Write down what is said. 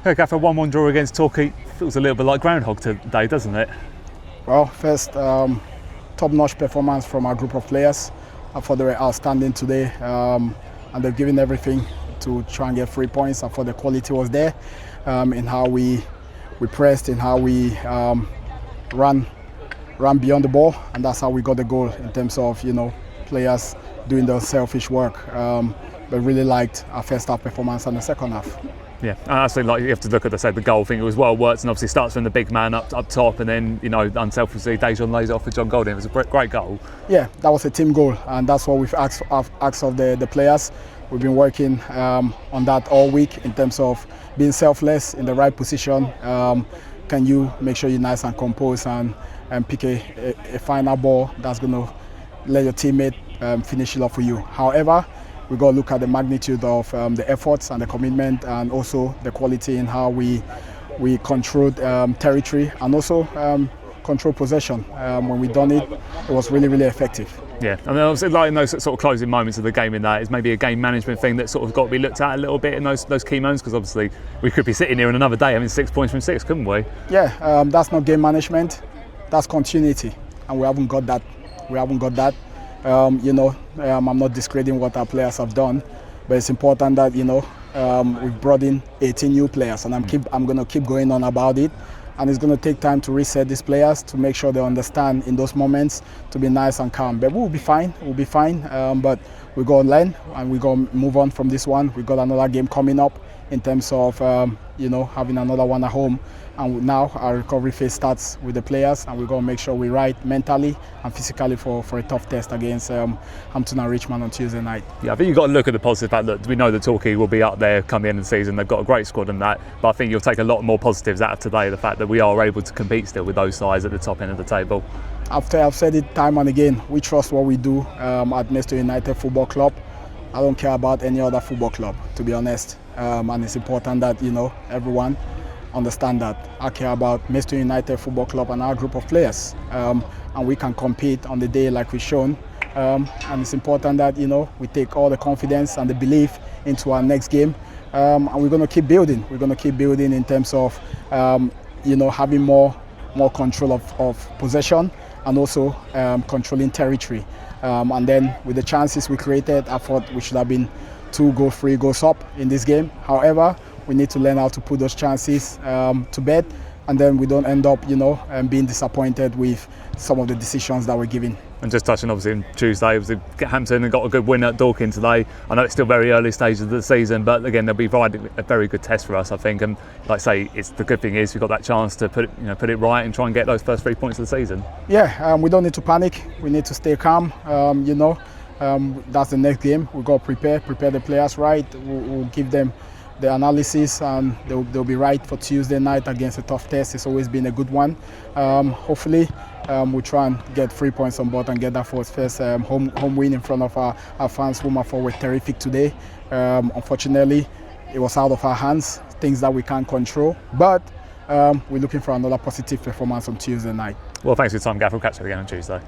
Okay, Gaffer, 1-1 draw against Torquay. Feels a little bit like Groundhog today, doesn't it? Well, first, top-notch performance from our group of players. I thought they were outstanding today, and they've given everything to try and get 3 points. I thought the quality was there in how we pressed, in how we ran beyond the ball, and that's how we got the goal in terms of players doing the selfish work. But really liked our first half performance and the second half. Yeah, and I think you have to look at the goal. I think it was well worked, and obviously starts from the big man up top, and then unselfishly Dejan lays off for John Golding. It was a great goal. Yeah, that was a team goal, and that's what we've asked of the players. We've been working on that all week in terms of being selfless in the right position. Can you make sure you're nice and composed and pick a final ball that's going to let your teammate finish it off for you. However, we got to look at the magnitude of the efforts and the commitment, and also the quality in how we controlled territory and also control possession. When we done it, it was really effective. Yeah, I mean, obviously, like in those sort of closing moments of the game, in that is maybe a game management thing that sort of got to be looked at a little bit in those key moments, because obviously we could be sitting here in another day having 6 points from 6, couldn't we? Yeah, that's not game management, that's continuity, and we haven't got that. I'm not discrediting what our players have done, but it's important that we've brought in 18 new players, and I'm going to keep going on about it. And it's going to take time to reset these players to make sure they understand in those moments to be nice and calm. But we'll be fine. But we got to learn, and we got to move on from this one. We got another game coming up in terms of having another one at home. And now our recovery phase starts with the players, and we're going to make sure we're right mentally and physically for a tough test against Hampton and Richmond on Tuesday night. Yeah, I think you've got to look at the positive fact that we know that Torquay will be up there come the end of the season. They've got a great squad and that, but I think you'll take a lot more positives out of today, the fact that we are able to compete still with those sides at the top end of the table. I've said it time and again, we trust what we do at Maidstone United Football Club. I don't care about any other football club, to be honest, and it's important that everyone understand that. I care about Maidstone United Football Club and our group of players, and we can compete on the day like we've shown, and it's important that we take all the confidence and the belief into our next game, and we're going to keep building. We're going to keep building in terms of having more control of possession, and also controlling territory, and then with the chances we created, I thought we should have been 3 goals up in this game. However, we need to learn how to put those chances to bed, and then we don't end up, being disappointed with some of the decisions that we're giving. And just touching obviously on Tuesday, obviously Hampton and got a good win at Dorking today. I know it's still very early stages of the season, but again they'll be providing a very good test for us, I think. And like I say, it's the good thing is we've got that chance to put it right and try and get those first 3 points of the season. Yeah, we don't need to panic. We need to stay calm. That's the next game. We've got to prepare the players right. We'll give them the analysis, and they'll be right for Tuesday night against a tough test. It's always been a good one. Hopefully, we'll try and get 3 points on board and get that first home win in front of our fans, whom I thought were terrific today. Unfortunately, it was out of our hands, things that we can't control. But we're looking for another positive performance on Tuesday night. Well, thanks for your time, Gav. We'll catch you again on Tuesday.